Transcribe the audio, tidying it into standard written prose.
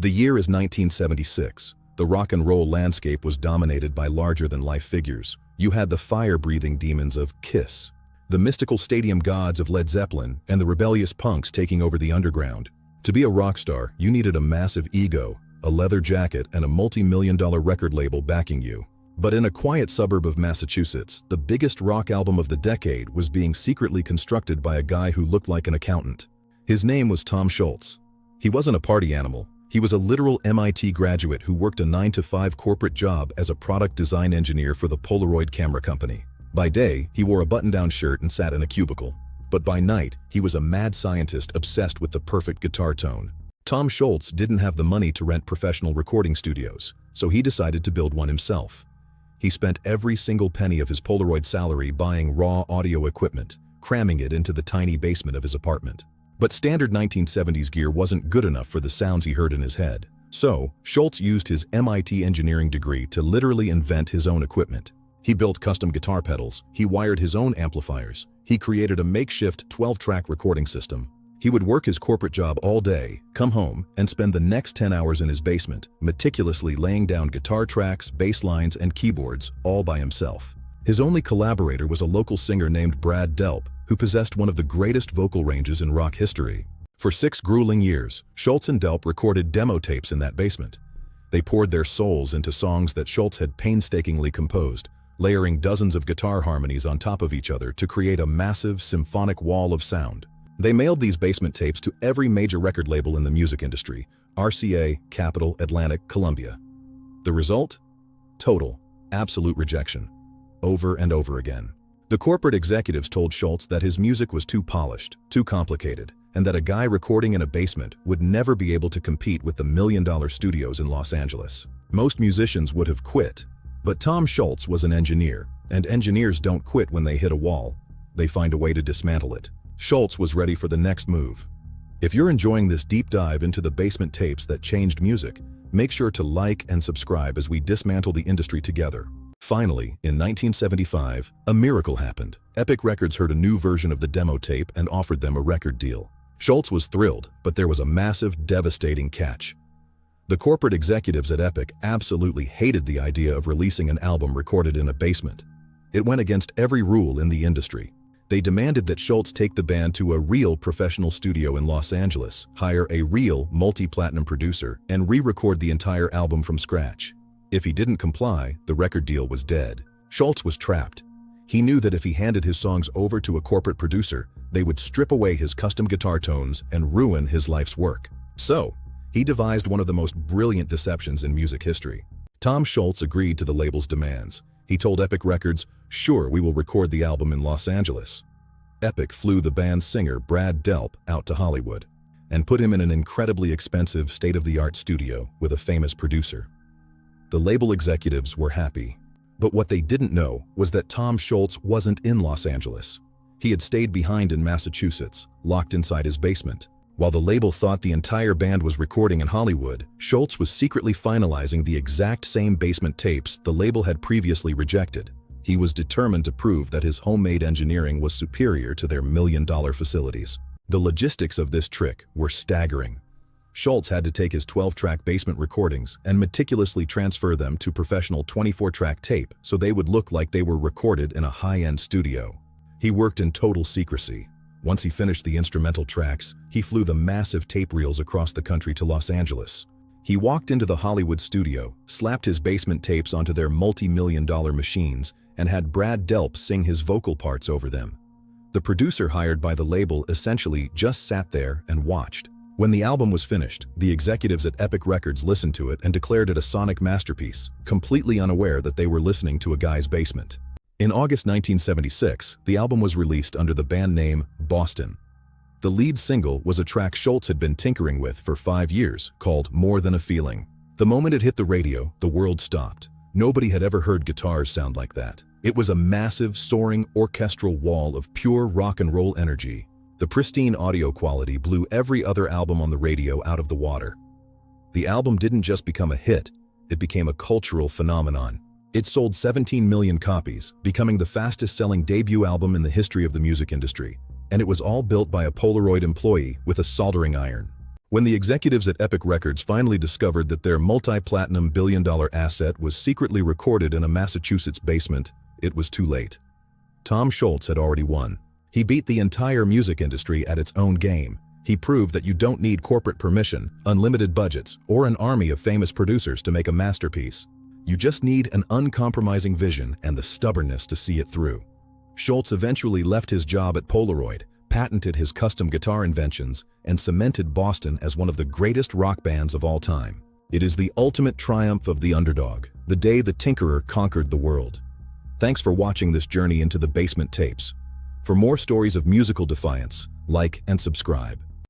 The year is 1976. The rock and roll landscape was dominated by larger-than-life figures. You had the fire-breathing demons of Kiss, the mystical stadium gods of Led Zeppelin, and the rebellious punks taking over the underground. To be a rock star, you needed a massive ego, a leather jacket, and a multi-million-dollar record label backing you. But in a quiet suburb of Massachusetts, the biggest rock album of the decade was being secretly constructed by a guy who looked like an accountant. His name was Tom Scholz. He wasn't a party animal. He was a literal MIT graduate who worked a 9-to-5 corporate job as a product design engineer for the Polaroid camera company. By day, he wore a button-down shirt and sat in a cubicle. But by night, he was a mad scientist obsessed with the perfect guitar tone. Tom Scholz didn't have the money to rent professional recording studios, so he decided to build one himself. He spent every single penny of his Polaroid salary buying raw audio equipment, cramming it into the tiny basement of his apartment. But standard 1970s gear wasn't good enough for the sounds he heard in his head. So, Scholz used his MIT engineering degree to literally invent his own equipment. He built custom guitar pedals, he wired his own amplifiers, he created a makeshift 12-track recording system. He would work his corporate job all day, come home, and spend the next 10 hours in his basement, meticulously laying down guitar tracks, bass lines, and keyboards, all by himself. His only collaborator was a local singer named Brad Delp, who possessed one of the greatest vocal ranges in rock history. For 6 grueling years, Scholz and Delp recorded demo tapes in that basement. They poured their souls into songs that Scholz had painstakingly composed, layering dozens of guitar harmonies on top of each other to create a massive symphonic wall of sound. They mailed these basement tapes to every major record label in the music industry: RCA, Capitol, Atlantic, Columbia. The result? Total, absolute rejection. Over and over again. The corporate executives told Scholz that his music was too polished, too complicated, and that a guy recording in a basement would never be able to compete with the million-dollar studios in Los Angeles. Most musicians would have quit, but Tom Scholz was an engineer, and engineers don't quit when they hit a wall. They find a way to dismantle it. Scholz was ready for the next move. If you're enjoying this deep dive into the basement tapes that changed music, make sure to like and subscribe as we dismantle the industry together. Finally, in 1975, a miracle happened. Epic Records heard a new version of the demo tape and offered them a record deal. Scholz was thrilled, but there was a massive, devastating catch. The corporate executives at Epic absolutely hated the idea of releasing an album recorded in a basement. It went against every rule in the industry. They demanded that Scholz take the band to a real professional studio in Los Angeles, hire a real multi-platinum producer, and re-record the entire album from scratch. If he didn't comply, the record deal was dead. Scholz was trapped. He knew that if he handed his songs over to a corporate producer, they would strip away his custom guitar tones and ruin his life's work. So, he devised one of the most brilliant deceptions in music history. Tom Scholz agreed to the label's demands. He told Epic Records, "Sure, we will record the album in Los Angeles." Epic flew the band's singer, Brad Delp, out to Hollywood and put him in an incredibly expensive, state-of-the-art studio with a famous producer. The label executives were happy, but what they didn't know was that Tom Scholz wasn't in Los Angeles. He had stayed behind in Massachusetts, locked inside his basement. While the label thought the entire band was recording in Hollywood, Scholz was secretly finalizing the exact same basement tapes the label had previously rejected. He was determined to prove that his homemade engineering was superior to their million-dollar facilities. The logistics of this trick were staggering. Scholz had to take his 12-track basement recordings and meticulously transfer them to professional 24-track tape so they would look like they were recorded in a high-end studio. He worked in total secrecy. Once he finished the instrumental tracks, he flew the massive tape reels across the country to Los Angeles. He walked into the Hollywood studio, slapped his basement tapes onto their multi-million-dollar machines, and had Brad Delp sing his vocal parts over them. The producer hired by the label essentially just sat there and watched. When the album was finished, the executives at Epic Records listened to it and declared it a sonic masterpiece, completely unaware that they were listening to a guy's basement. In August 1976, the album was released under the band name Boston. The lead single was a track Scholz had been tinkering with for 5 years, called More Than a Feeling. The moment it hit the radio, the world stopped. Nobody had ever heard guitars sound like that. It was a massive, soaring, orchestral wall of pure rock and roll energy. The pristine audio quality blew every other album on the radio out of the water. The album didn't just become a hit, it became a cultural phenomenon. It sold 17 million copies, becoming the fastest-selling debut album in the history of the music industry. And it was all built by a Polaroid employee with a soldering iron. When the executives at Epic Records finally discovered that their multi-platinum billion-dollar asset was secretly recorded in a Massachusetts basement, it was too late. Tom Scholz had already won. He beat the entire music industry at its own game. He proved that you don't need corporate permission, unlimited budgets, or an army of famous producers to make a masterpiece. You just need an uncompromising vision and the stubbornness to see it through. Scholz eventually left his job at Polaroid, patented his custom guitar inventions, and cemented Boston as one of the greatest rock bands of all time. It is the ultimate triumph of the underdog, the day the tinkerer conquered the world. Thanks for watching this journey into the basement tapes. For more stories of musical defiance, like and subscribe.